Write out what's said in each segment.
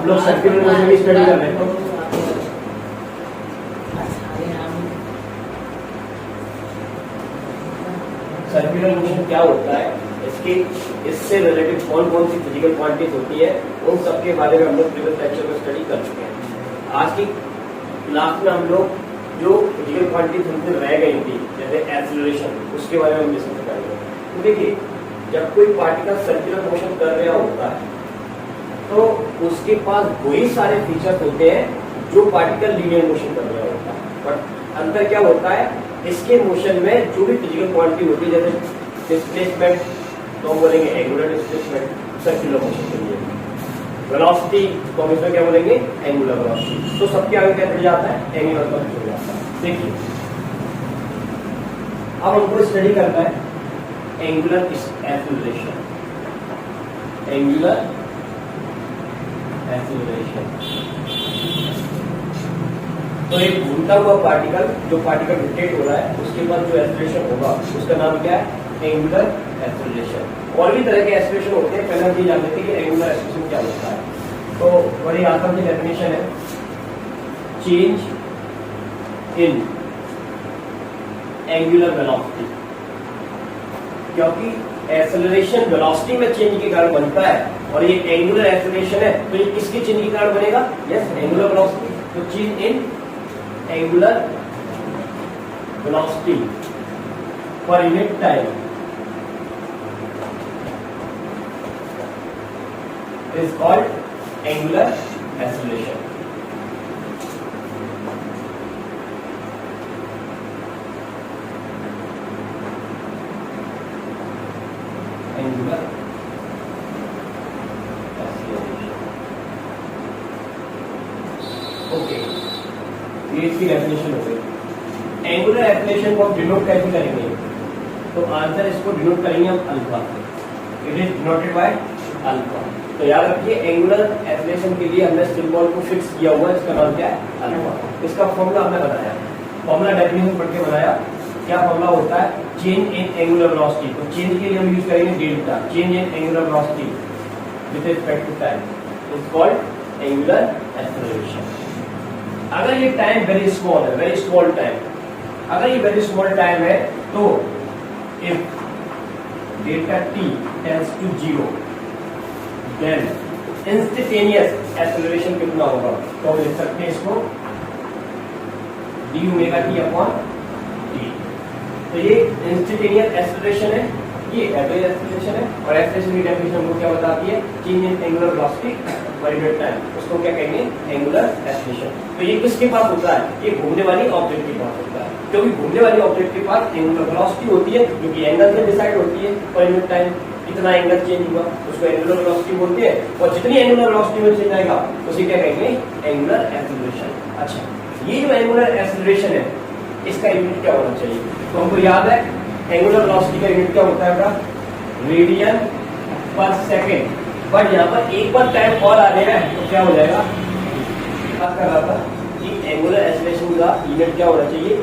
लोग circular motion की study कर रहे हैं। सर्कुलर मोशन क्या होता है, इससे रिलेटेड कौन कौन सी फिजिकल क्वांटिटीज होती है, उन सब के बारे में हम लोग प्रीवियस लेक्चर में स्टडी कर चुके हैं। आज की क्लास में हम लोग जो फिजिकल क्वांटिटीज उनसे रह गई थी, जैसे एक्सीलरेशन, उसके बारे में हम डिस्कस करेंगे। तो देखिए, जब कोई पार्टिकल सर्कुलर मोशन कर रहा होता है तो उसके पास वही सारे फीचर्स होते हैं जो पार्टिकल लीनियर मोशन कर रहा होता है। बट अंतर क्या होता है, इसके मोशन में जो भी फिजिकल क्वांटिटी होती है, जैसे डिस्प्लेसमेंट, तो हम बोलेंगे एंगुलर डिस्प्लेसमेंट सर्कुलर मोशन के लिए। वेलोसिटी तो हम इसमें क्या बोलेंगे, एंगुलर वेलोसिटी। तो सबके आगे क्या जुड़ जाता है, एंगुलर वेलोसिटी जुड़ जाता है। देखिए, अब हमको स्टडी करना है एंगुलर एक्सीलरेशन। एंगुलर एक्सीलरेशन तो एक घूमता हुआ पार्टिकल, जो पार्टिकल रोटेट हो रहा है, उसके बाद जो एक्सीलरेशन होगा उसका नाम क्या है, एंगुलर एक्सीलरेशन। और भी तरह के एक्सीलरेशन होते हैं, पहले हम ये जानते थे कि एंगुलर एक्सीलरेशन क्या होता है। तो बड़ी आसान सी डेफिनेशन है, चेंज इन एंगुलर वेलोसिटी। क्योंकि एक्सेलरेशन वेलोसिटी में चेंज के कारण बनता है और ये एंगुलर एक्सेलरेशन है, तो ये किसके चेंज के कारण बनेगा, यस, एंगुलर वेलोसिटी। तो change in angular velocity per unit time is called angular acceleration. Angular okay, ये इसकी डेफिनेशन हो गई। एंगुलर एक्सेलरेशन को हम डिनोट कैसे करेंगे, तो आंसर इसको डिनोट करेंगे हम alpha. It is denoted by alpha. तो याद रखिए, एंगुलर एक्सेलरेशन के लिए हमने सिंबल को फिक्स किया हुआ है, इसका नाम क्या है, अल्फा। इसका फॉर्मूला हमने बताया, फॉर्मूला डेफिनेशन पढ़ के बनाया। क्या फॉर्मूला होता है, चेंज इन एंगुलर वेलोसिटी। तो चेंज के लिए हम यूज करेंगे delta, change in angular velocity with respect to time is called angular acceleration. अगर ये टाइम वेरी स्मॉल है, वेरी स्मॉल टाइम, अगर ये वेरी स्मॉल टाइम है, तो if delta t tends to 0 then instantaneous acceleration कितना होगा, तो हम लिख सकते हैं इसको d omega t upon t. तो ये इंस्टेंटेनियस एक्सेलरेशन है, ये एवरेज एक्सेलरेशन है, और एक्सेलरेशन की डेफिनेशन हमको क्या बताती है, change in angular velocity per unit time, उसको क्या कहेंगे, एंगुलर एक्सेलरेशन। तो ये किसके पास होता है, ये घूमने वाली ऑब्जेक्ट के पास होता है, क्योंकि घूमने वाली ऑब्जेक्ट के पास एंगुलर वेलोसिटी होती है, जो कि एंगल से डिसाइड होती है पर यूनिट टाइम। कितना एंगल चेंज हुआ उसको एंगुलर वेलोसिटी बोलते हैं, और जितनी एंगुलर वेलोसिटी में चेंज आएगा उसे क्या कहेंगे, एंगुलर एक्सेलरेशन। अच्छा, ये जो एंगुलर एक्सेलरेशन है, इसका यूनिट क्या होना चाहिए, तो हमको याद है एंगुलर वेलोसिटी का यूनिट क्या होता है, रेडियन पर सेकेंड। बट यहाँ पर एक बार टाइम और आ रहा है, तो क्या हो जाएगा, बात कर रहा था कि एंगुलर एक्सेलरेशन का यूनिट क्या होना चाहिए,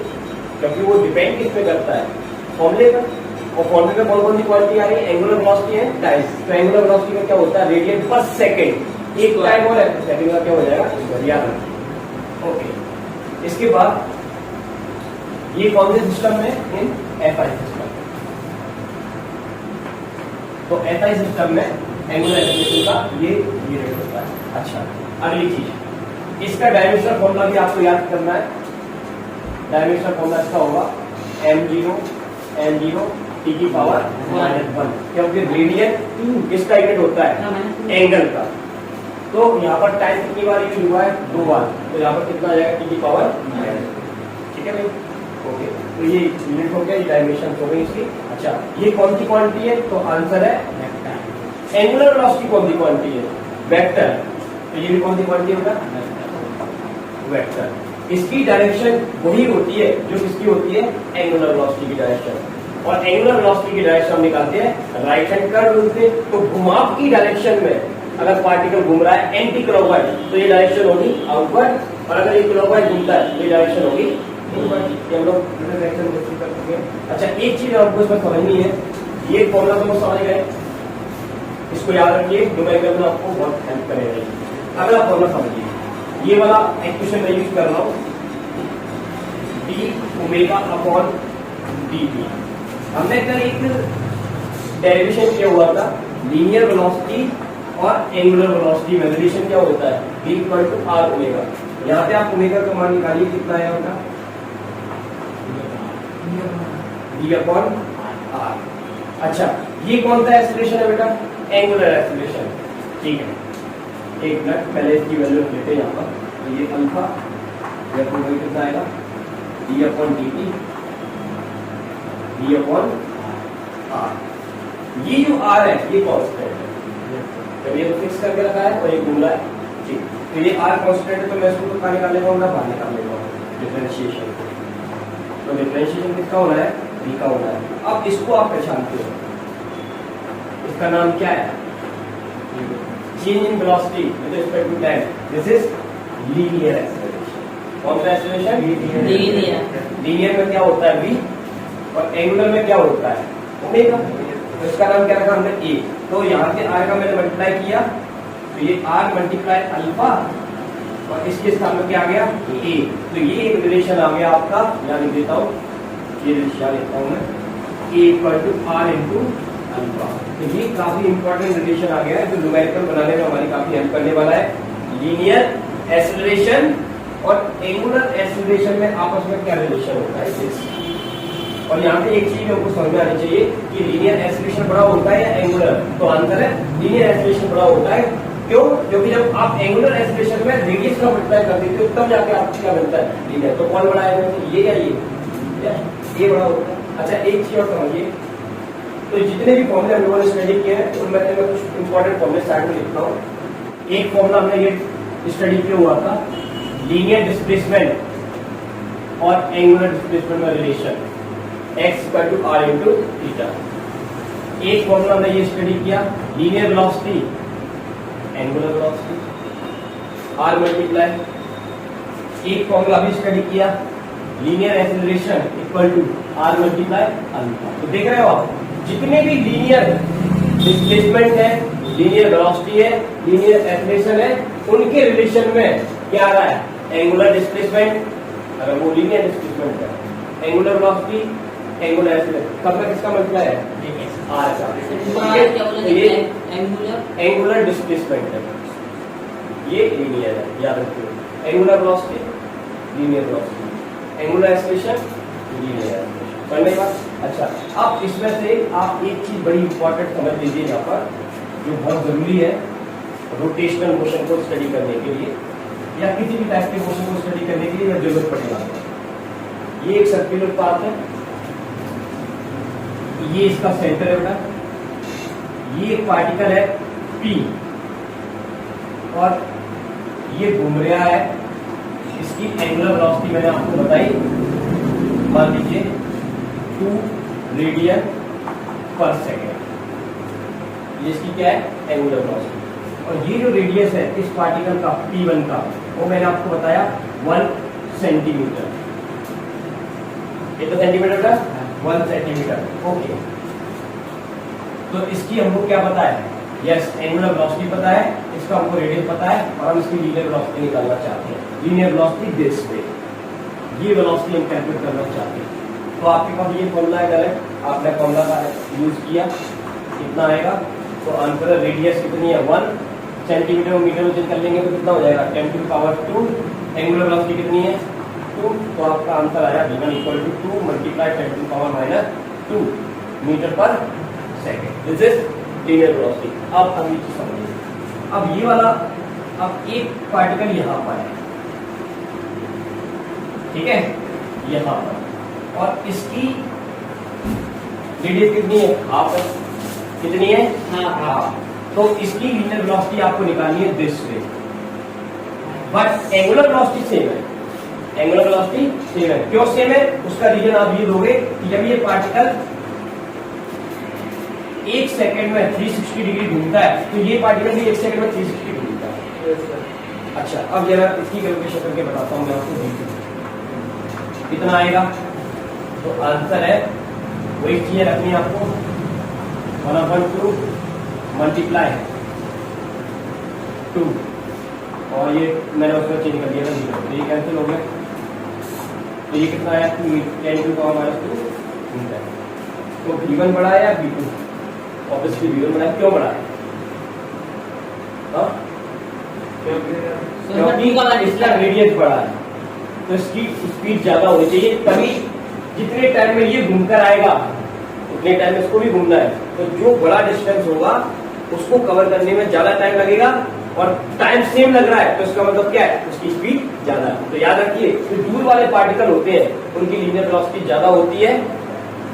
क्योंकि वो डिपेंड किस पे करता है, फॉर्मूले पर। और फॉर्मूले में कौन कौन सी क्वांटिटी आ रही है, एंगुलर वेलोसिटी है, टाइम। तो एंगुलर वेलोसिटी का क्या होता है, रेडियन पर सेकेंड। एक टाइम और है, सेकेंड का क्या हो जाएगा, याद रखना। ओके, इसके बाद ये कौन से सिस्टम में, इन एफआई सिस्टम। तो एफआई सिस्टम में एंगुलर एक्सेलरेशन का ये रेट होता है। अच्छा, अगली चीज, इसका डायमेंशनल फॉर्मूला भी आपको याद करना है। डायमेंशनल फॉर्मूला इसका होगा m0 t की पावर -1, क्योंकि रेडियन किसका यूनिट होता है, एंगल का। तो यहाँ पर टाइम कितनी बार यूज हुआ है, 2 बार, तो यहाँ पर कितना आ जाएगा, t की पावर -, ठीक है भाई। ओके, तो ये यूनिट हो गया, ये डायमेंशन हो गई इसकी। अच्छा, ये कौन सी क्वांटिटी है, तो आंसर है वेक्टर। एंगुलर वेलोसिटी कौन सी क्वांटिटी है, वेक्टर। तो ये भी कौन सी क्वांटिटी होगा, वेक्टर। इसकी डायरेक्शन वही होती है जो किसकी होती है, एंगुलर वेलोसिटी की डायरेक्शन। और एंगुलर वेलोसिटी की डायरेक्शन हम निकालते हैं राइट हैंड कर्व रूल से। तो घुमाव की डायरेक्शन में अगर पार्टिकल घूम रहा है एंटी क्लॉकवाइज, तो ये डायरेक्शन होगी आउटवर्ड, और अगर ये क्लॉकवाइज घूमता है तो ये डायरेक्शन होगी इनवर्ड। ये हम लोग डायरेक्शन डिस्कस कर चुके हैं। अच्छा, एक चीज आपको इसमें समझनी है, ये फॉर्मूला तो समझ गए, इसको याद रखिए, न्यूमेरिकल में आपको बहुत हेल्प करेगा। अगला फॉर्मूला समझिए, ये वाला इक्वेशन मैं यूज कर रहा हूं, d omega upon d t. हमने कल एक डेरिवेशन किया हुआ था लीनियर वेलोसिटी और एंगुलर वेलोसिटी में रिलेशन क्या होता है, v equal to r omega. यहाँ पे आप ओमेगा का मान निकालिए, कितना है उनका v अपॉन आर। अच्छा, ये कौन सा एक्सीलरेशन है बेटा, एंगुलर एक्सीलरेशन। ठीक है, एक मिनट पहले इसकी वैल्यू लेते हैं यहाँ पर। तो ये अल्फा कितना आएगा, v upon d t, v upon r. ये जो आर है ये कांस्टेंट है, तो ये तो फिक्स करके रखा है और ये घूम रहा है। ठीक, तो ये आर कांस्टेंट है, तो मैं इसको कहाँ निकाल लेगा, बाहर निकाल लेगा डिफरेंशिएशन। तो डिफरेंशिएशन किसका होना है, v का होना है। अब इसको आप पहचानते हो, इसका नाम क्या है, change in velocity with respect to time. This is linear acceleration. कौन सा एक्सीलरेशन, लीनियर में क्या होता है v, और एंगुलर में क्या होता है ओमेगा। तो इसका नाम क्या रखा हमने a। तो यहाँ से r का मैंने मल्टीप्लाई किया, तो ये r मल्टीप्लाई अल्फा, और इसके स्थान में क्या आ गया a। तो ये एक रिलेशन आ गया आपका, यहाँ लिख देता हूँ, ये रिलेशन लिखता हूँ मैं, a equal to r into alpha. तो ये काफी इंपॉर्टेंट रिलेशन आ गया है, जो न्यूमेरिकल बनाने में हमारी काफी हेल्प करने वाला है। लीनियर एक्सीलरेशन और एंगुलर एक्सीलरेशन में आपस में क्या रिलेशन होता है। और यहाँ पे एक चीज हमको समझ में आनी चाहिए कि लीनियर एक्सीलरेशन बड़ा होता है या एंगुलर। तो आंसर है लीनियर एक्सीलरेशन बड़ा होता है। क्यों, क्योंकि जब आप एंगुलर एक्सीलरेशन में रेडियस का मल्टीप्लाई कर देते हो तब जाके आपको क्या मिलता है, लीनियर। तो कौन बड़ा है, ये या ये बड़ा होता है। अच्छा, एक चीज और समझिए, तो जितने भी फॉर्मूले हम लोगों ने स्टडी किए हैं उनमें मैं कुछ इंपॉर्टेंट फॉर्मूले स्टार्ट में लिखता हूँ। एक फॉर्मूला हमने ये स्टडी किया हुआ था, लीनियर डिस्प्लेसमेंट और एंगुलर डिस्प्लेसमेंट में relation, x equal to r into theta. एक फॉर्मूला हमने ये स्टडी किया, linear velocity angular velocity r multiply. एक फॉर्मूला अभी स्टडी किया, linear acceleration equal to r multiply alpha. तो देख रहे हो आप, जितने भी लीनियर डिस्प्लेसमेंट है, लीनियर वेलोसिटी है, लीनियर एक्सीलरेशन है, उनके रिलेशन में क्या आ रहा है, एंगुलर डिस्प्लेसमेंट, अगर वो लीनियर डिस्प्लेसमेंट है, एंगुलर वेलोसिटी, एंगुलर एक्सीलरेशन, कब तक इसका मतलब है r का। ये एंगुलर डिस्प्लेसमेंट है, ये लीनियर है, याद रखिए। Angular velocity linear velocity, angular acceleration linear acceleration. समझने के बाद अच्छा, अब इसमें से आप एक चीज बड़ी इंपॉर्टेंट समझ लीजिए यहाँ पर, जो बहुत जरूरी है रोटेशनल मोशन को स्टडी करने के लिए, या किसी भी टाइप के मोशन को स्टडी करने के लिए जरूरत पड़ेगा। ये एक सर्कुलर पाथ है, ये इसका सेंटर है बेटा, ये एक पार्टिकल है P, और ये घूम रहा है, इसकी एंगुलर वेलोसिटी मैंने आपको बताई, मान लीजिए 2 रेडियन पर सेकेंड। ये इसकी क्या है, एंगुलर वेलोसिटी। और ये जो रेडियस है इस पार्टिकल का P1 का, वो मैंने आपको बताया 1 सेंटीमीटर। कितना सेंटीमीटर का, 1 सेंटीमीटर। ओके, तो इसकी हमको क्या पता है, यस एंगुलर वेलोसिटी पता है, इसका हमको रेडियस पता है, और हम इसकी लीनियर वेलोसिटी निकालना चाहते हैं। लीनियर वेलोसिटी दिस वे, ये वेलोसिटी हम कैलकुलेट करना चाहते हैं। तो आपके पास ये फॉर्मूला है डायरेक्ट, आपने फॉर्मूला का यूज किया, कितना आएगा, तो आंसर रेडियस कितनी है 1 सेंटीमीटर और मीटर में चेंज कर लेंगे तो कितना हो जाएगा 10 to the power 2। Angular velocity कितनी है 2, तो आपका आंसर आया v1 equal to 2 multiply 10 to the power minus 2 meter पर second. This is linear velocity. अब हम ये चीज समझिए, अब ये वाला, अब एक पार्टिकल यहाँ पर है, ठीक है, यहाँ पर, और इसकी रेडियस कितनी है, हाफ है, कितनी है, हाफ। तो इसकी लीनियर वेलोसिटी आपको निकालनी है this way, but angular velocity same है, एंगुलर वेलोसिटी सेम है। क्यों सेम है, उसका रीजन आप ये दोगे कि जब ये पार्टिकल 1 सेकंड में 360 डिग्री घूमता है, तो ये पार्टिकल भी 1 सेकंड में 360 घूमता है। अच्छा, अब जरा इसकी कैलकुलेशन करके बताता हूँ मैं आपको, कितना आएगा। तो आंसर है, वही चीजें रखनी है आपको, 1/2 मल्टीप्लाई 2 और ये मैंने उसमें चेंज कर दिया था 0, तो ये कैंसिल हो गया। तो ये कितना आया 10 टू पावर -2 तो V1 बड़ा है या V2? ऑब्वियसली V1 बड़ा है। क्यों बड़ा है? क्योंकि इसका रेडियस बड़ा है, तो इसकी स्पीड ज्यादा होनी चाहिए, तभी जितने टाइम में ये घूमकर आएगा उतने टाइम में इसको भी घूमना है। तो जो बड़ा डिस्टेंस होगा उसको कवर करने में ज्यादा टाइम लगेगा और टाइम सेम लग रहा है, तो इसका मतलब क्या है? उसकी स्पीड ज्यादा है। तो याद रखिए, जो दूर वाले पार्टिकल होते हैं उनकी लीनियर वेलोसिटी ज्यादा होती है,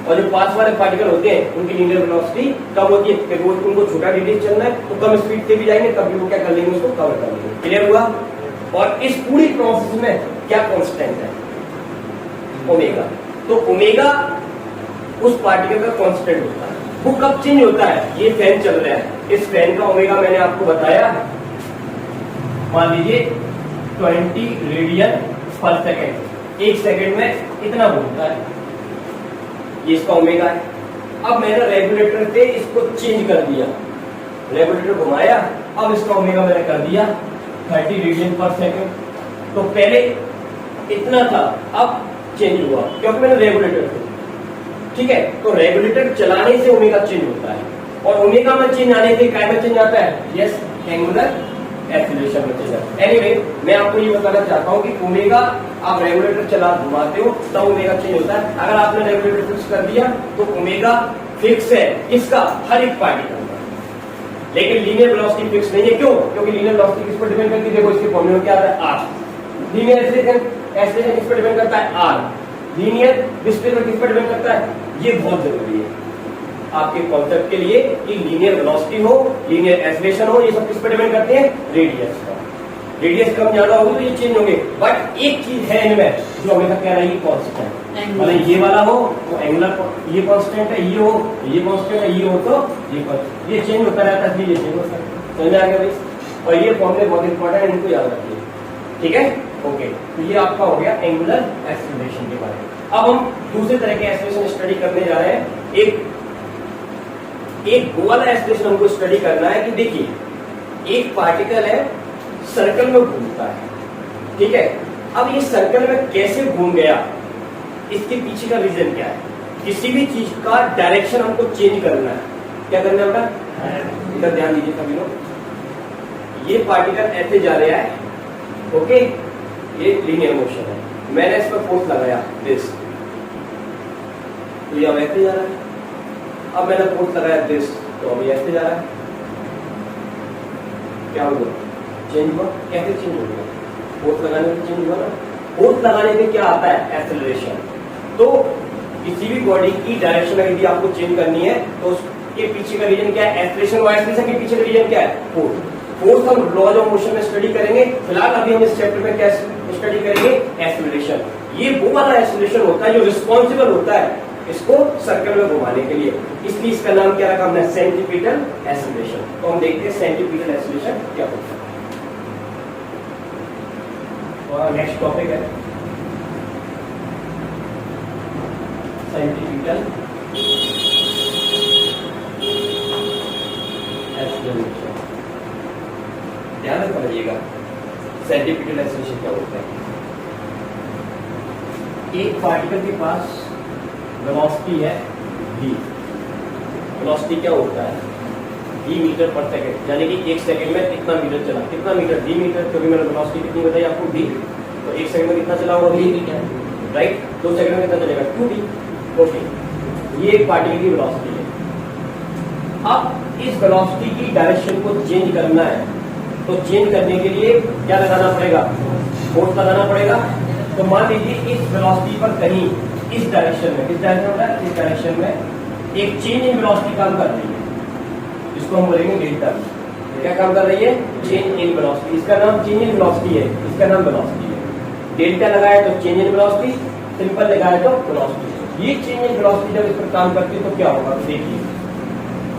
और जो पास वाले पार्टिकल होते हैं उनकी लीनियर वेलोसिटी कम होती है, क्योंकि उनको छोटा डिस्टेंस चलना है, तो कम स्पीड से भी जाएंगे, तब भी वो क्या कर लेंगे? उसको कवर कर लेंगे। क्लियर हुआ? और इस पूरी प्रोसेस में क्या कांस्टेंट है? ओमेगा। तो ओमेगा उस पार्टिकल का कांस्टेंट होता है। वो कब चेंज होता है? ये फैन चल रहा है, इस फैन का ओमेगा मैंने आपको बताया, मान लीजिए 20 रेडियन पर सेकेंड, 1 सेकेंड में इतना घूमता है, ये इसका ओमेगा है। अब मैंने रेगुलेटर से इसको चेंज कर दिया, रेगुलेटर घुमाया, अब इसका ओमेगा मैंने कर दिया 30 रेडियन पर सेकेंड। तो पहले इतना था, अब चेंज हुआ क्योंकि मैंने रेगुलेटर से, ठीक है। तो रेगुलेटर चलाने से ओमेगा चेंज होता है, और ओमेगा में चेंज आने से क्या में चेंज आता है? यस, एंगुलर एक्सीलरेशन में चेंज आता है। एनीवे, मैं आपको ये बताना चाहता हूँ कि ओमेगा आप रेगुलेटर चला घुमाते हो तब ओमेगा चेंज होता है। अगर आपने रेगुलेटर फिक्स कर दिया तो ओमेगा फिक्स है, इसका हर एक पार्टिकल का, लेकिन लीनियर वेलोसिटी फिक्स नहीं है। क्यों? क्योंकि लीनियर वेलोसिटी किस पर डिपेंड करती है? देखो इसके फॉर्मूले में क्या आता है? आर। लीनियर एक्सीलरेशन किस पर डिपेंड करता है? आर। लीनियर डिस्प्लेसमेंट किस पर डिपेंड करता है? ये बहुत जरूरी है आपके कॉन्सेप्ट के लिए कि लीनियर वेलोसिटी हो, लीनियर एक्सीलरेशन हो, ये सब किस पर डिपेंड करते हैं? रेडियस पर। रेडियस कम ज्यादा होगी तो ये चेंज होंगे, बट एक चीज है इनमें जो हमेशा कह रहा है, ये कांस्टेंट, मतलब ये वाला हो तो एंगुलर ये कांस्टेंट है, ये हो ये कांस्टेंट है, ये हो तो ये चेंज होता रहता है, ये चेंज होता है। समझ आ गया भाई? और ये फॉर्मूले बहुत इंपॉर्टेंट है, इनको याद रखिए, ठीक है? ओके, तो ये आपका हो गया एंगुलर एक्सीलरेशन के बारे में। अब हम दूसरे तरह के एक्सीलरेशन स्टडी करने जा रहे हैं। एक गोला एक्सीलरेशन हमको स्टडी करना है कि देखिए एक पार्टिकल है, सर्कल में घूमता है, ठीक है। अब ये सर्कल में कैसे घूम गया, इसके पीछे का रीजन क्या है? किसी भी चीज का डायरेक्शन हमको चेंज करना है, क्या करना है बेटा? इधर ध्यान दीजिए सभी लोग। ये पार्टिकल ऐसे जा रहा है, ओके, ये लीनियर मोशन है, मैंने इस पर फोर्स लगाया दिस, तो ये अब ऐसे जा रहा है। अब मैंने फोर्स लगाया दिस, तो अब ये ऐसे जा रहा है। क्या होगा? चेंज हुआ। कैसे चेंज हो गया? फोर्स लगाने से चेंज हुआ ना। फोर्स लगाने से क्या आता है? एक्सेलरेशन। तो किसी भी बॉडी की डायरेक्शन यदि आपको चेंज करनी है तो उसके पीछे का रीजन क्या है? एक्सेलरेशन। और एक्सेलरेशन के पीछे का रीजन क्या है? फोर्स। फोर्स हम लॉज ऑफ मोशन में स्टडी करेंगे, फिलहाल अभी हम इस चैप्टर में क्या स्टडी करेंगे? एक्सेलरेशन। ये वो वाला एक्सेलरेशन होता है जो रिस्पॉन्सिबल होता है इसको सर्कल में घुमाने के लिए, इसलिए इसका नाम क्या रखा हमने? Centripetal acceleration. तो हम देखते हैं सेंट्रीपिटल एक्सेलरेशन क्या होता है। और नेक्स्ट टॉपिक है सेंट्रीपिटल एक्सेलरेशन। ध्यान से समझिएगा सेंट्रीपिटल एक्सेलरेशन क्या होता है। एक पार्टिकल के पास वेलोसिटी है v। वेलोसिटी क्या होता है? v मीटर पर सेकंड, यानी कि 1 सेकंड में कितना मीटर चला? कितना मीटर? v मीटर, क्योंकि मैंने वेलोसिटी कितनी बताई आपको? v। तो 1 सेकंड में कितना चला होगा? v metre, right. 2 सेकंड में कितना चलेगा? 2v। ओके, ये एक पार्टिकल की वेलोसिटी है। अब इस वेलोसिटी की डायरेक्शन को चेंज करना है, तो चेंज करने के लिए क्या लगाना पड़ेगा? फोर्स लगाना पड़ेगा। तो मान लीजिए इस वेलोसिटी पर कहीं इस डायरेक्शन में, किस डायरेक्शन में? इस डायरेक्शन में एक चेंज इन वेलोसिटी काम कर रही है, इसको हम बोलेंगे डेल्टा। क्या काम कर रही है? Change in velocity. इसका नाम चेंज इन वेलोसिटी है, इसका नाम वेलोसिटी है। डेल्टा लगाए तो चेंज इन वेलोसिटी, सिंपल लगाए तो वेलोसिटी। ये चेंज इन वेलोसिटी जब इस पर काम करती है तो क्या होगा? तो देखिए,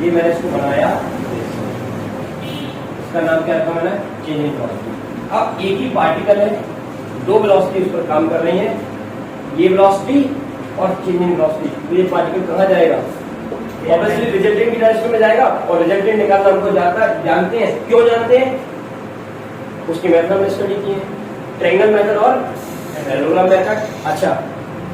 ये मैंने इसको बनाया, इसका नाम क्या रखा मैंने? Change in velocity. अब एक ही पार्टिकल है, 2 वेलोसिटी इस पर काम कर रही है, ये वेलोसिटी और चेंज इन वेलोसिटी। तो ये पार्टिकल कहाँ जाएगा? ऑब्वियसली रिजल्टेंट की डायरेक्शन में जाएगा, और रिजल्टेंट निकालना हमको जानते हैं। क्यों जानते हैं? उसकी मेथड हमने स्टडी की है, ट्रायंगल मेथड और पैरेललोग्राम मेथड। अच्छा,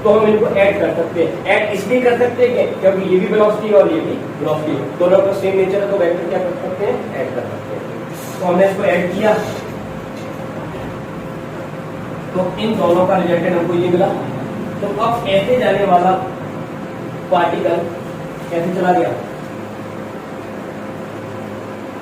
तो हम इनको ऐड कर सकते हैं। ऐड इसलिए कर सकते हैं क्योंकि ये भी वेलोसिटी और ये भी वेलोसिटी है, दोनों का सेम नेचर है, तो वेक्टर क्या कर सकते हैं, ऐड कर सकते हैं। तो हमने इसको ऐड किया तो इन दोनों का रिजल्टेंट हमको ये मिला। तो अब ऐसे जाने वाला पार्टिकल कैसे चला गया,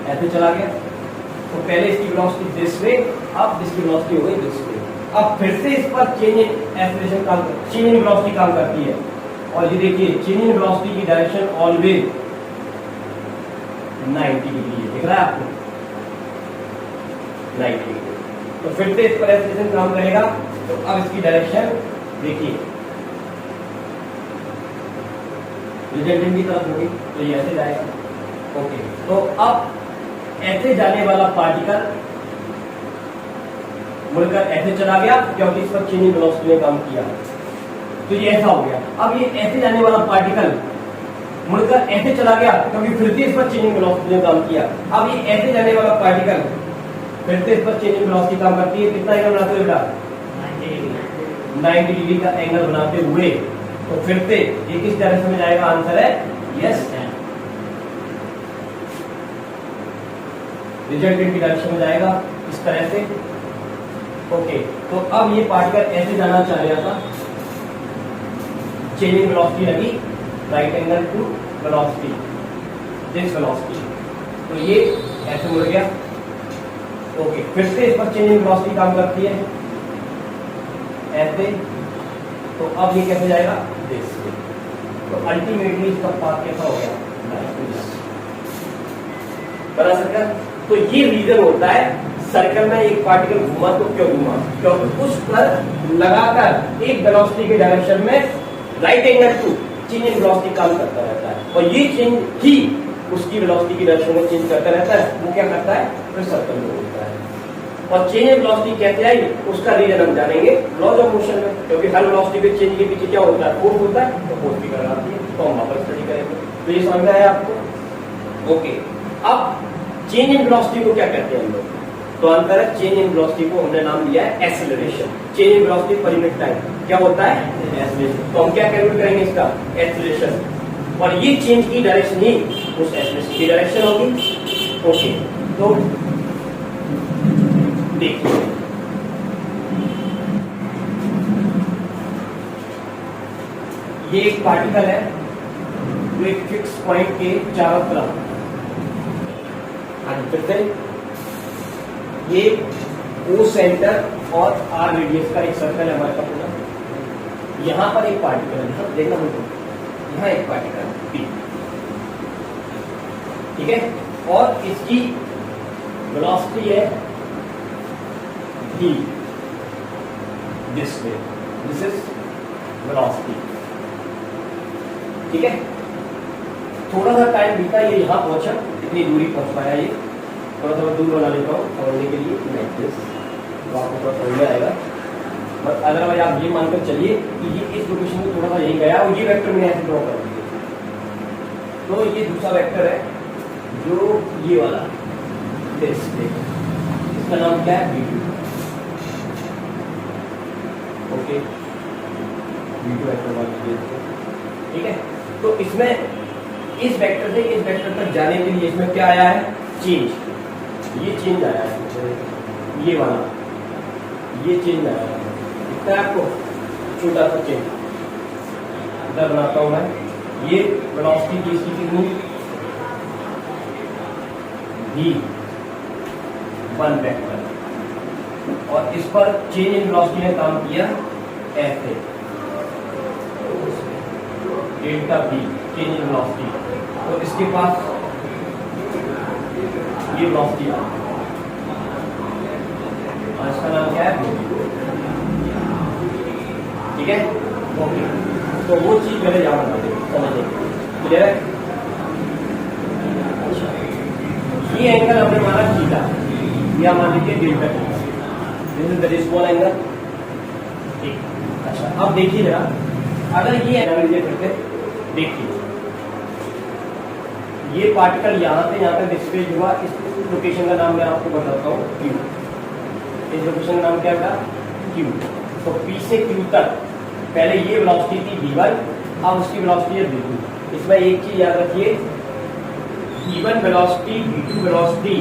ऐसे चला गया। तो पहले इसकी वेलोसिटी दिस वे, अब इसकी वेलोसिटी हो गई दिस वे। अब फिर से इस पर चेंज इन एक्सेलरेशन काम, चेंज इन वेलोसिटी काम करती है। और ये देखिए चेंज इन वेलोसिटी की डायरेक्शन ऑलवेज 90 डिग्री है, दिख रहा है आपको 90 डिग्री। तो फिर से इस पर एक्सेलरेशन काम करेगा। तो अब इसकी डायरेक्शन देखिए रिजल्टेंट की तरफ होगी, तो ये ऐसे जाएगा। ओके, तो अब ऐसे जाने वाला पार्टिकल मुड़कर ऐसे चला गया क्योंकि इस पर चेंज इन वेलोसिटी ने काम किया, तो ये ऐसा हो गया। अब ये ऐसे जाने वाला पार्टिकल मुड़कर ऐसे चला गया क्योंकि फिर से इस पर चेंज इन वेलोसिटी ने काम किया। अब ये ऐसे जाने वाला पार्टिकल फिर से इस पर चेंज इन वेलोसिटी काम करती है। कितना एंगल बनाते हुए बेटा, 90 डिग्री का एंगल बनाते हुए। तो फिर से ये किस डायरेक्शन में जाएगा, आंसर है यस, रिजल्टेंट की डायरेक्शन में जाएगा इस तरह से। ओके, तो अब ये पार्टिकल ऐसे जाना चाह रहा था, चेंज इन वेलोसिटी लगी, right angle to velocity, this velocity, तो ये ऐसे मुड़ गया। ओके, फिर से इस पर चेंज इन वेलोसिटी काम करती है ऐसे। तो अब ये कैसे जाएगा, दिस वे। तो अल्टीमेटली इसका पाथ कैसा हो गया, बड़ा सर्कल। तो ये रीजन होता है सर्कल में एक पार्टिकल घूमा तो क्यों घूमा, क्योंकि उस पर लगाकर एक वेलोसिटी के डायरेक्शन में right angle to change in velocity काम करता रहता है, और ये चेंज ही उसकी वेलोसिटी की डायरेक्शन में चेंज करता रहता है। वो क्या करता है, फिर सर्कल में होता है। और चेंज इन वेलोसिटी कैसे आई, उसका रीजन हम जानेंगे लॉज ऑफ मोशन में, क्योंकि हर वेलोसिटी के चेंज के पीछे क्या होता है, फोर्स होता है, तो फोर्स भी कराती है, तो हम वहां पर स्टडी करेंगे। तो ये समझ में आया आपको। ओके, अब चेंज इन वेलोसिटी को क्या कहते हैं हम लोग, तो आंसर है चेंज इन वेलोसिटी को हमने नाम दिया है acceleration. Change in velocity per unit time क्या होता है, एक्सेलरेशन। तो हम क्या कैलकुलेट करेंगे इसका, एक्सेलरेशन, और ये चेंज की डायरेक्शन ही उस एक्सेलरेशन की डायरेक्शन होगी। ओके, तो देखिए ये एक पार्टिकल है जो एक फिक्स पॉइंट के चारों तरफ, फिर से ये ओ सेंटर और आर रेडियस का एक सर्कल है हमारे पास पूरा। यहां पर एक पार्टिकल है, देखना मुझे, यहां एक पार्टिकल है पी, ठीक है, और इसकी वेलोसिटी है v, this way, this is velocity, ठीक है। थोड़ा सा टाइम बीता, ये यहां पहुंचा, इतनी दूरी पहुंच पाया, ये थोड़ा सा दूर बना लेता हूँ समझने के लिए, तो आपको थोड़ा समझ में आएगा। बट अदरवाइज आप ये मानकर चलिए कि ये इस लोकेशन में थोड़ा सा यही गया और ये वेक्टर मैंने ऐसे ड्रॉ कर दिया। तो ये दूसरा वेक्टर है जो ये वाला, इसका नाम क्या है, v2। ओके, v2 वेक्टर मान लीजिए, ठीक है। तो इसमें इस वेक्टर से इस वेक्टर तक जाने के लिए इसमें क्या आया है, चेंज, ये चेंज आया है, ये वाला ये चेंज आया है, दिखता है आपको, छोटा सा चेंज इधर बनाता हूं मैं। ये वेलोसिटी की इसकी कितनी, v1 वेक्टर, और इस पर चेंज इन वेलोसिटी ने काम किया ऐसे, delta v change in velocity. तो इसके पास ये वेलोसिटी आ, और इसका नाम क्या है, ठीक है। ओके, तो वो चीज पहले याद रखना चाहिए, समझिए, क्लियर है। ये एंगल हमने माना थीटा, या मान लीजिए delta theta, this is the small angle, ठीक। अच्छा, अब देखिए जरा, अगर ये एंगल लीजिए फिर से, देखिए ये पार्टिकल यहां से यहां तक डिस्प्लेस हुआ, इस लोकेशन का नाम मैं आपको बताता हूँ Q, इस लोकेशन का नाम क्या था Q। तो P से Q तक पहले ये वेलोसिटी थी v1, अब उसकी वेलोसिटी है v2। इसमें एक चीज याद रखिए, v1 वेलोसिटी v2 वेलोसिटी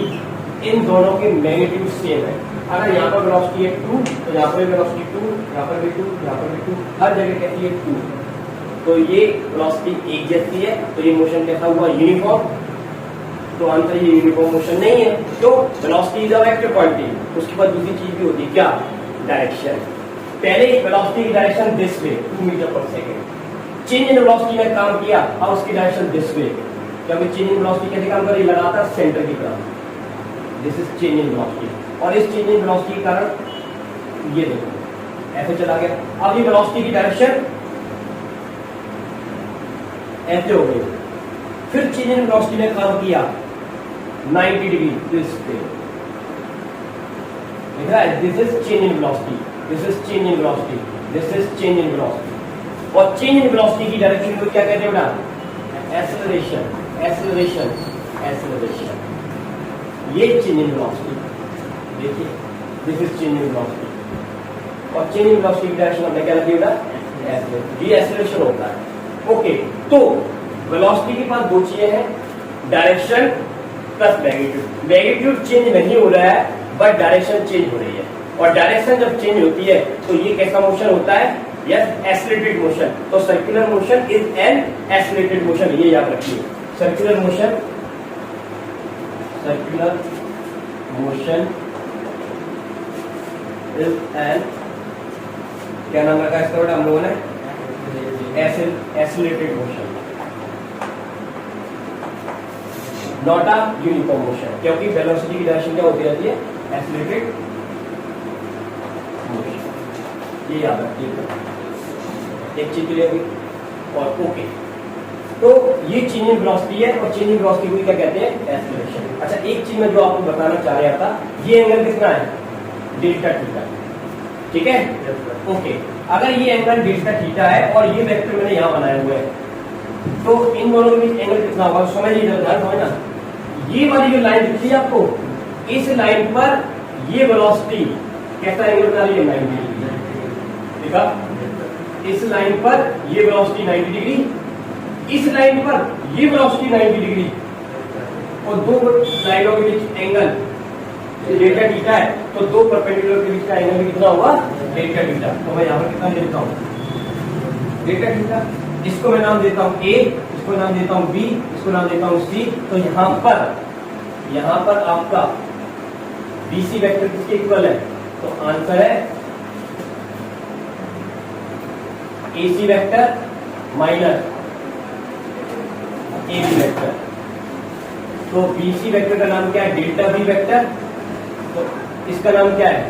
इन दोनों के मैग्नीट्यूड सेम है। अगर यहाँ पर वेलोसिटी है 2 तो यहाँ पर वेलोसिटी 2, यहाँ पर भी 2, यहाँ पर भी 2, हर जगह कहती है 2। तो ये वेलोसिटी एक जैसी है, तो ये मोशन कैसा हुआ यूनिफॉर्म। तो आंसर ये यूनिफॉर्म मोशन नहीं है। तो velocity is a vector quantity. उसके बाद दूसरी चीज भी होती है क्या, डायरेक्शन। पहले वेलोसिटी की डायरेक्शन दिस वे 2 मीटर पर सेकेंड। चेंज इन वेलोसिटी में काम किया, अब उसकी डायरेक्शन दिस वे, क्योंकि चेंज इन वेलोसिटी कैसे काम कर रही है, लगातार सेंटर की तरफ। This is change in velocity, और इस चेंज इन वेलोसिटी के कारण ये देखो ऐसे चला गया। अब ये वेलोसिटी की डायरेक्शन ऐसे हो गई। फिर चेंज इन वेलोसिटी ने काम किया 90 डिग्री दिस पे, दिख रहा है, this is change in velocity, this is change in velocity, this is change in velocity. और चेंज इन वेलोसिटी की डायरेक्शन को क्या कहते हैं बेटा, एक्सेलरेशन, एक्सेलरेशन, एक्सेलरेशन। ये चेंज इन वेलोसिटी, देखिए this is change in velocity, और चेंज इन वेलोसिटी की डायरेक्शन हमने क्या लगी बेटा, ये एक्सेलरेशन होता है। ओके, तो वेलोसिटी के पास दो चीजें हैं, direction plus magnitude. Magnitude change नहीं हो रहा है बट डायरेक्शन चेंज हो रही है, और डायरेक्शन जब चेंज होती है तो ये कैसा मोशन होता है, यस एक्सेलरेटेड मोशन। तो circular motion is an accelerated motion, ये याद रखिए। Circular motion, circular motion is an, क्या नाम रखा इसका बेटा हम लोगों ने, accelerated motion, not a uniform motion, क्योंकि वेलोसिटी की डायरेक्शन क्या होती रहती है, एक्सेलरेटेड मोशन। ये याद रखिए, एक चीज क्लियर हुई। और ओके, तो ये चेंज इन वेलोसिटी है, और चेंज इन वेलोसिटी को क्या कहते हैं, एक्सेलरेशन। अच्छा, एक चीज मैं जो आपको बताना चाह रहा था, ये एंगल कितना है, डेल्टा थीटा, ठीक है। ओके, अगर ये एंगल डेल्टा थीटा है और ये वेक्टर मैंने यहाँ बनाए हुए हैं, तो इन दोनों के बीच एंगल कितना होगा, समझिए जरा, समझना। ये वाली जो लाइन दिखती है आपको, इस लाइन पर ये वेलोसिटी कैसा एंगल बना रही है, 90 डिग्री, ठीक है। इस लाइन पर ये वेलोसिटी 90 डिग्री, इस लाइन पर ये वेलोसिटी 90 डिग्री, और दो लाइनों के बीच एंगल डेल्टा थीटा है, तो दो परपेंडिकुलर के बीच का एंगल भी कितना होगा, डेल्टा थीटा। तो मैं यहाँ पर कितना दे देता हूँ, डेल्टा थीटा। इसको मैं नाम देता हूँ ए, इसको नाम देता हूँ बी, इसको नाम देता हूँ सी। तो यहाँ पर आपका बीसी वेक्टर किसके इक्वल है, तो आंसर है AC vector minus AB vector. तो बीसी वेक्टर का नाम क्या है, डेल्टा बी वेक्टर। तो इसका नाम क्या है,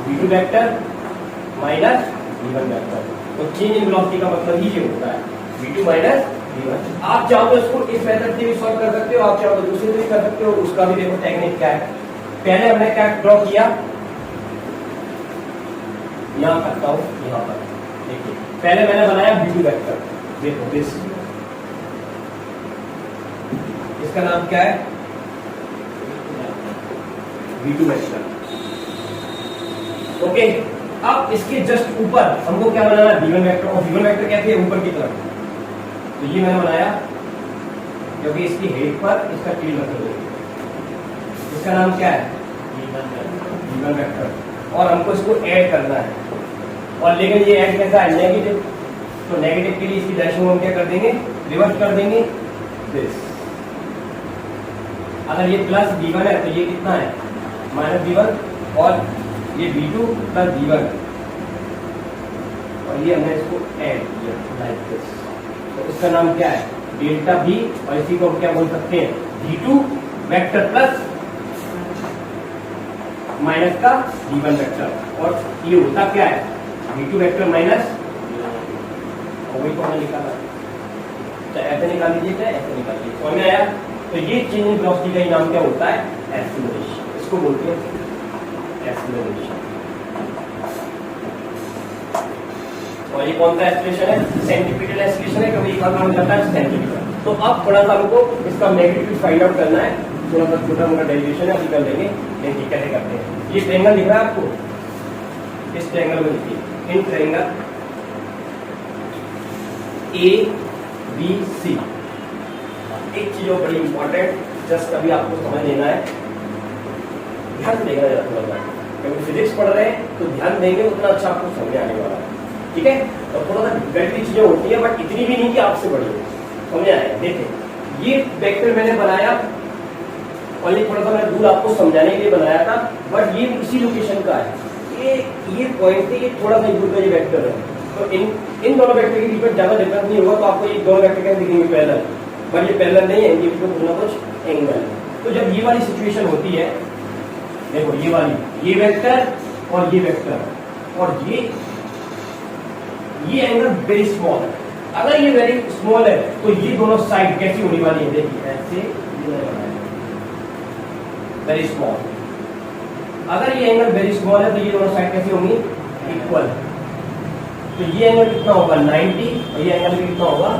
v2 vector minus v1 vector. तो चेंज इन वेलोसिटी का मतलब ही ये होता है, v2 माइनस v1। आप चाहो तो इसको इस मेथड से भी सॉल्व कर सकते हो, आप चाहो तो दूसरे से भी कर सकते हो, उसका भी देखो टेक्निक क्या है। पहले हमने क्या ड्रॉ किया, यहां करता हूं, यहां पर देखिए, पहले मैंने बनाया v2 वेक्टर, देखो दिस, इसका नाम क्या है, v2 वेक्टर। ओके, अब इसके जस्ट ऊपर हमको क्या बनाना है, v1 वेक्टर। और v1 वेक्टर कहते हैं ऊपर की तरफ, तो ये मैंने बनाया, क्योंकि इसकी हेड पर इसका टेल रख दो। इसका नाम क्या है, v1 वेक्टर, और हमको इसको ऐड करना है। और लेकिन ये ऐड कैसा है, नेगेटिव। तो नेगेटिव के लिए इसकी डायरेक्शन हम क्या कर देंगे, रिवर्स कर देंगे दिस। अगर ये प्लस v1 है तो ये कितना है, माइनस v1, और ये v2 प्लस v1, और ये हमने इसको ऐड किया लाइक दिस। तो इसका नाम क्या है, डेल्टा v, और इसी को हम क्या बोल सकते हैं, v2 वेक्टर प्लस माइनस का v1 वेक्टर। और ये होता क्या है, v2 वेक्टर माइनस, और वही तो हमने निकाला, चाहे ऐसे निकाल लीजिए चाहे ऐसे निकाल लीजिए, समझ में आया। तो ये चेंज इन वेलोसिटी का नाम क्या होता है, एक्सेलरेशन, इसको बोलते हैं एक्सेलरेशन। और ये कौन सा एक्सेलरेशन है, सेंटीमीटर एक्सेलरेशन है, क्योंकि एक बार काम करता है सेंटीमीटर। तो अब थोड़ा सा हमको इसका मैग्नीट्यूड फाइंड आउट करना है। थोड़ा सा छोटा मोटा डेरिवेशन है, अभी कर लेंगे, देखिए कैसे करते हैं। ये ट्रायंगल दिख रहा है आपको, इस ट्रायंगल को देखिए, इन ट्रायंगल ABC, एक चीज और बड़ी इंपॉर्टेंट, जस्ट अभी आपको समझ लेना है, ध्यान देगा जरा थोड़ा सा, क्योंकि फिजिक्स पढ़ रहे हैं तो ध्यान देंगे उतना अच्छा आपको समझ आने वाला है, ठीक है। और थोड़ा सा डिफिकल्ट चीजें होती है, बट इतनी भी नहीं कि आपसे बड़ी हो, समझ आया। देखिए ये वेक्टर मैंने बनाया, और ये थोड़ा सा मैंने दूर आपको समझाने के लिए बनाया था, बट ये इसी लोकेशन का है, ये पॉइंट से ये थोड़ा सा दूर का ये वेक्टर है, तो इन दोनों वेक्टर के बीच में ज्यादा डिफरेंस नहीं होगा, तो आपको ये दोनों वेक्टर कैसे दिखेंगे पैरेलल, बट ये पैरेलल नहीं है, इनके बीच में कुछ ना कुछ एंगल है। तो जब ये वाली सिचुएशन होती है, देखो ये वाली, ये वेक्टर और ये वेक्टर और ये एंगल वेरी स्मॉल है, अगर ये वेरी स्मॉल है तो ये दोनों साइड कैसी होने वाली है, देखिए ऐसे वेरी स्मॉल, अगर ये एंगल वेरी स्मॉल है तो ये दोनों साइड कैसी होंगी, इक्वल। तो ये एंगल कितना होगा 90, और ये एंगल भी कितना होगा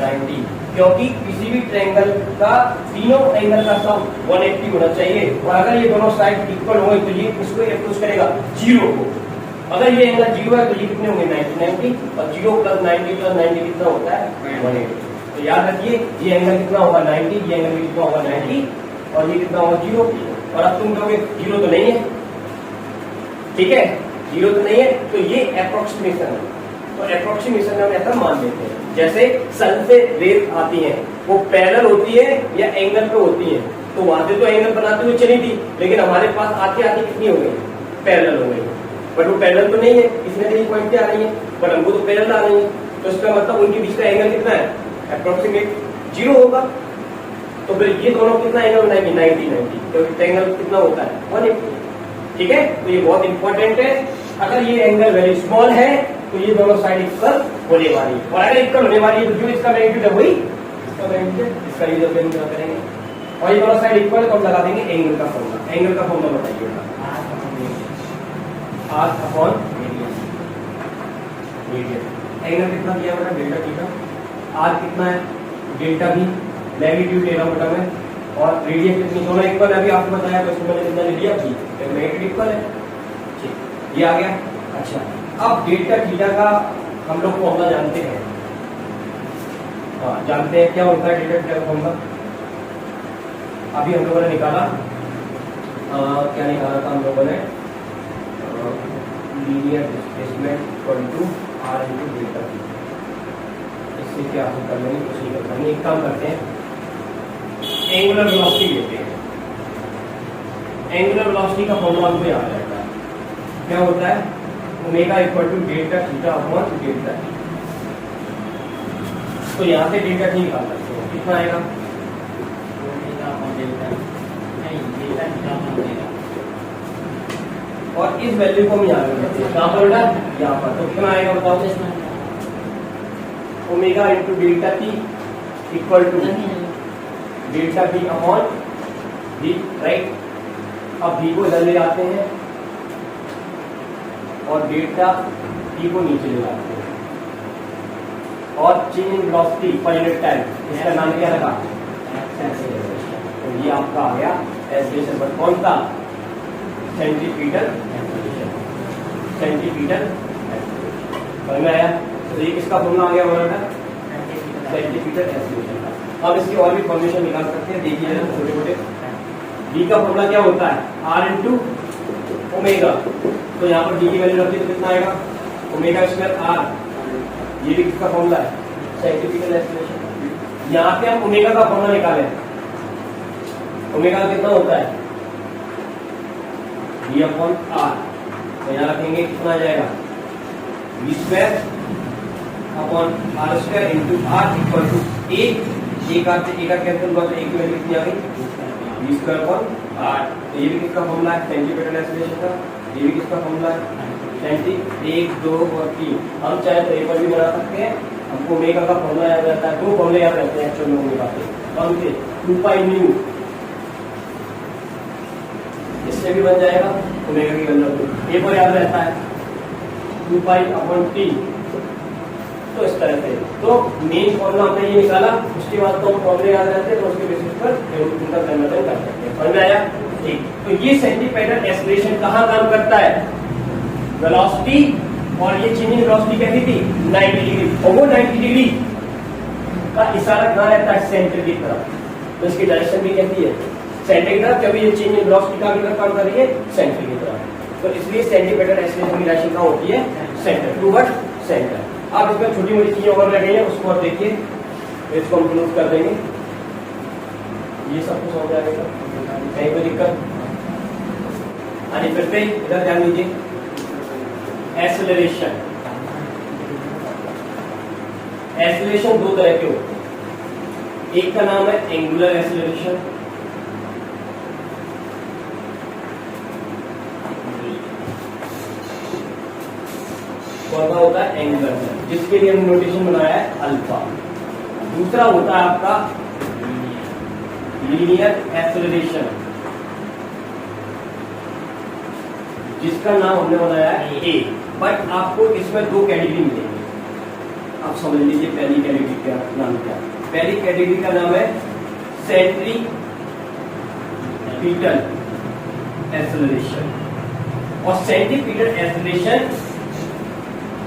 90, क्योंकि किसी भी ट्रायंगल का तीनों एंगल का सम 180 होना चाहिए, और अगर ये दोनों साइड इक्वल होंगे तो ये इसको अप्रोच करेगा 0 को। अगर ये एंगल 0 है तो ये कितने होंगे 90, और 0 + 90 + 90 कितना होता है 180। तो याद रखिए ये एंगल कितना होगा 90, ये एंगल कितना होगा 90, और ये कितना होगा 0। और अब तुम कहोगे 0 तो नहीं है, ठीक है 0 तो नहीं है, तो ये अप्रोक्सीमेशन है, तो अप्रोक्सीमेशन में हम ऐसा मान लेते हैं, जैसे सन से रेज आती हैं वो पैरेलल होती है या एंगल पे होती है, तो वहां से तो एंगल बनाते हुए चली थी, लेकिन हमारे पास आते आते कितनी हो गई, पैरेलल हो गई, बट वो पैरेलल तो नहीं है, इसमें से पॉइंट पे आ रही है, बट हमको तो पैरेलल आ रही है, तो इसका मतलब उनके बीच का एंगल कितना है, अप्रोक्सीमेट 0 होगा। तो फिर ये दोनों कितना एंगल बनाएंगे 90, तो एंगल कितना होता है 180, ठीक है। तो ये बहुत इंपॉर्टेंट है, अगर ये एंगल वेरी स्मॉल है तो ये दोनों साइड इक्वल होने वाली है, और अगर इक्वल होने वाली है तो जो इसका मैग्नीट्यूड है वही इसका मैग्नीट्यूड, इसका यूज करके करेंगे, और ये दोनों साइड इक्वल है तो हम लगा देंगे एंगल का फॉर्मूला। एंगल का फॉर्मूला बताइएगा, r/रेडियन। एंगल कितना दिया बेटा डेल्टा थीटा, r कितना है डेल्टा भी, मैग्नीट्यूड ले रहा हूं बेटा मैं, और रेडियस कितनी, दोनों इक्वल है, अभी आपको बताया तो इसमें मैंने कितना ले लिया भी, मैग्नीट्यूड इक्वल है, ठीक ये आ गया। अच्छा अब डेल्टा थीटा का हम लोग फॉर्मूला जानते हैं, हाँ जानते हैं क्या होता है डेल्टा थीटा का फॉर्मूला, अभी हम लोगों ने निकाला, क्या निकाला था हम लोगों ने, linear displacement equal to r × delta theta. इससे क्या हासिल कर लेंगे, कुछ नहीं कर पाएंगे, एक काम करते हैं एंगुलर वेलोसिटी लेते हैं, एंगुलर वेलोसिटी का फॉर्मूला हमको याद रहता है, क्या होता है omega equal to delta theta upon delta t. तो यहाँ से डेल्टा टी निकाल सकते हो, कितना आएगा ओमेगा अपॉन डेल्टा, नहीं डेल्टा थीटा अपॉन ओमेगा, और इस वैल्यू को हम यहाँ रख सकते हैं, कहाँ पर बेटा यहाँ पर, तो कितना आएगा बताओ omega into delta t equal to delta t upon v, right. अब वी को इधर ले आते हैं और डेल्टा टी को नीचे ले आते हैं, और change in velocity per unit time, इसका नाम क्या रखा, तो ये आपका आ गया एक्सेलरेशन, बट कौन सा सेंटीमीटर समझ में आया। तो ये किसका फॉर्मूला आ गया हमारा सेंटीमीटर एक्सेलरेशन का। अब इसकी और भी फॉर्मेशन निकाल सकते हैं, देखिए छोटे छोटे। डी का फॉर्मूला क्या होता है r इंटू ओमेगा, तो यहाँ पर डी की वैल्यू रखी तो कितना आएगा ओमेगा स्क्वायर r, ये भी किसका फॉर्मूला है सेंटीमीटर एक्सेलरेशन। यहाँ पे हम ओमेगा का फॉर्मूला निकाले, ओमेगा कितना होता है v अपॉन r, तो यहाँ रखेंगे कितना आ जाएगा v square upon r square into r equal to एक कैंसिल हुआ तो एक की वैल्यू कितनी आ गई v स्क्वायर अपॉन r। तो ये भी किसका फॉर्मूला है सेंटीमीटर एक्सेलरेशन का, ये भी किसका फॉर्मूला है सेंटी 1 2 और 3। हम चाहे तो एक बार भी बना सकते हैं, हमको ओमेगा का फॉर्मूला याद रहता है, दो फॉर्मूले याद रहते हैं एक्चुअल में ओमेगा के, कौन से 2 पाई न्यू, इससे भी बन जाएगा ओमेगा की वैल्यू, एक और याद रहता है 2 पाई अपॉन टी तो इस तरह से। तो मेन फॉर्मूला हमने ये निकाला, उसके बाद तो हम फॉर्मूले याद रहते हैं, तो उसके बेसिस पर उनका कन्वर्जन कर सकते हैं। समझ में आया? ठीक। तो ये सेंटीमीटर एक्सेलरेशन कहाँ काम करता है? वेलोसिटी, और ये चेंजिंग वेलोसिटी कैसी थी? 90 डिग्री, और वो 90 डिग्री का इशारा कहाँ रहता है? सेंटर की तरफ। तो इसकी डायरेक्शन भी कहती है सेंटर की तरफ। जब ये चेंजिंग वेलोसिटी का काम कर रही है सेंटर की तरफ, तो इसलिए सेंटीमीटर एक्सेलरेशन की डायरेक्शन कहाँ होती है? Centre, toward centre. अब इसमें छोटी मोटी चीजें और लग गई है, उसको आप देखिए, इसको हम क्लोज कर देंगे। ये सब कुछ हो जाएगा, कहीं कोई दिक्कत? आगे फिर से इधर ध्यान दीजिए। एक्सेलरेशन, एक्सेलरेशन दो तरह के होते हैं। एक का नाम है एंगुलर एक्सेलरेशन, कौन सा होता है? एंगुलर, जिसके लिए हमने नोटेशन बनाया है अल्फा। दूसरा होता है आपका लीनियर एक्सेलरेशन, जिसका नाम हमने बनाया है ए। बट आपको इसमें दो कैटेगरी मिलेंगे, आप समझ लीजिए पहली कैटेगरी का नाम क्या? पहली कैटेगरी का नाम है सेंट्रीपिटल एक्सेलरेशन। और सेंट्रीपिटल एक्सेलरेशन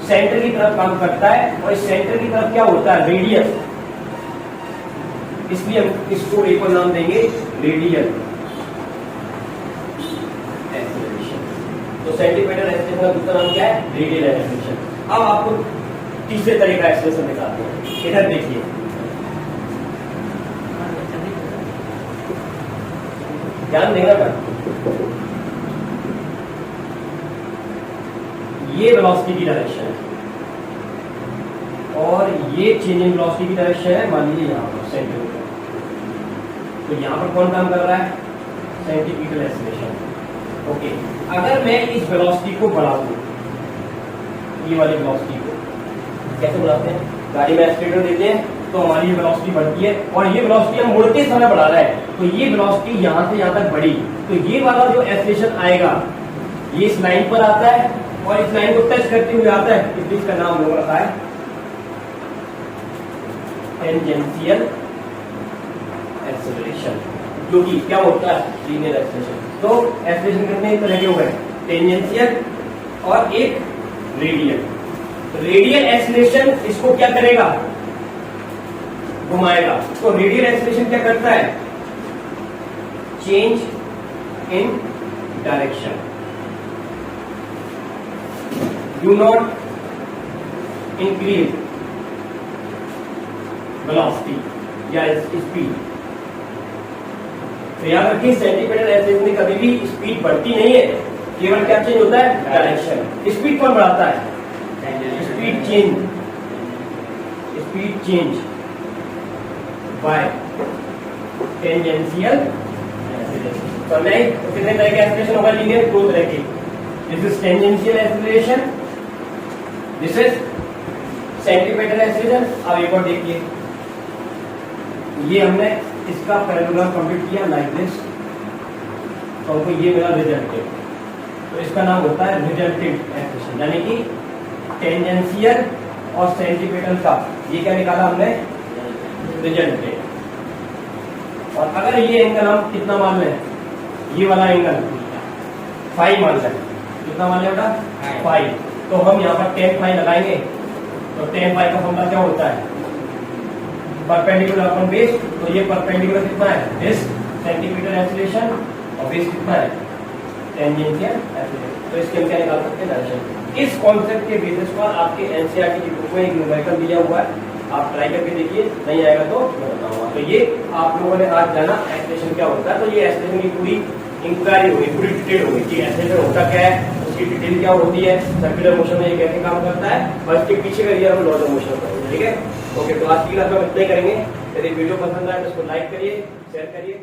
सेंटर की तरफ काम करता है, और इस सेंटर की तरफ क्या होता है? रेडियस, इसलिए हम इसको एक और नाम देंगे रेडियल एक्सेलरेशन। तो सेंटीमीटर एक्सेलरेशन का दूसरा नाम क्या है? Radial acceleration. अब आपको तीसरे तरह का एक्सेलरेशन दिखाते हैं, इधर देखिए। ध्यान देना कर, ये वेलोसिटी की डायरेक्शन है, और ये चेंजिंग वेलोसिटी की डायरेक्शन है, मान लीजिए यहाँ पर सेंटर। तो यहाँ पर कौन काम कर रहा है? Centimetre acceleration. ओके, अगर मैं इस वेलोसिटी को बढ़ा दूं, ये वाली वेलोसिटी को कैसे बढ़ाते हैं? गाड़ी में एक्सीलरेटर देते हैं तो हमारी वेलोसिटी बढ़ती है, और ये वेलोसिटी हम मुड़ते समय बढ़ा रहे हैं, तो ये वेलोसिटी यहाँ से यहाँ तक बढ़ी, तो ये वाला जो एक्सेलरेशन आएगा ये इस लाइन पर आता है, और इस लाइन को टच करते हुए आता है, इसलिए इसका नाम लोग रखा है टेंजेंशियल एक्सेलरेशन, जो कि क्या होता है? Linear acceleration. तो एक्सेलरेशन कितने तरह के हो गए? टेंजेंशियल और एक रेडियल। रेडियल एक्सेलरेशन इसको क्या करेगा? घुमाएगा। तो रेडियल एक्सेलरेशन क्या करता है? Change in direction, do not increase velocity या स्पीड। तो याद रखिए सेंटीमीटर एक्सेलरेशन में कभी भी स्पीड बढ़ती नहीं है, केवल क्या चेंज होता है? डायरेक्शन। स्पीड कौन बढ़ाता है? Speed change bye tangential acceleration. तो नहीं, कितने तरह के एक्सेलरेशन होगा? लीनियर, दो तरह के। This is tangential acceleration, this is centimetre acceleration. अब एक और देखिए, ये हमने इसका पैराग्राफ कंप्लीट किया लाइक दिस, तो हमको ये मिला रिजल्टेंट। तो इसका नाम होता है रिजल्टेंट एक्सेलरेशन, यानी कि टेंजेंशियल और सेंटीमीटर का ये क्या निकाला हमने? रिजल्टेंट। और अगर ये एंगल हम कितना मान लें? ये वाला एंगल 5 मान लें। कितना मान लें बेटा? 5। तो हम यहाँ पर tan फाई लगाएंगे, तो tan फाई का फॉर्मूला क्या होता है? Perpendicular upon base. तो ये परपेंडिकुलर कितना है? दिस सेंटीमीटर एक्सेलरेशन, और बेस कितना है? Tangential acceleration. तो इसके हम क्या निकाल सकते हैं? डायरेक्शन। इस कॉन्सेप्ट के बेसिस पर आपके एनसीईआरटी की बुक में एक न्यूमेरिकल दिया हुआ है, आप ट्राई करके देखिए, नहीं आएगा तो मैं बताऊंगा। तो ये आप लोगों ने आज जाना एक्सेलरेशन क्या होता है। तो ये एक्सेलरेशन की पूरी इंक्वायरी होगी, पूरी डिटेल होगी कि एक्सेलरेशन होता क्या है, उसकी डिटेल क्या होती है, सर्कुलर मोशन में ये कैसे काम करता है, और इसके पीछे का रियल लॉज ऑफ मोशन करेंगे। ठीक है, ओके। तो आज की क्लास में इतना ही करेंगे। यदि वीडियो पसंद आए तो इसको लाइक करिए, शेयर करिए।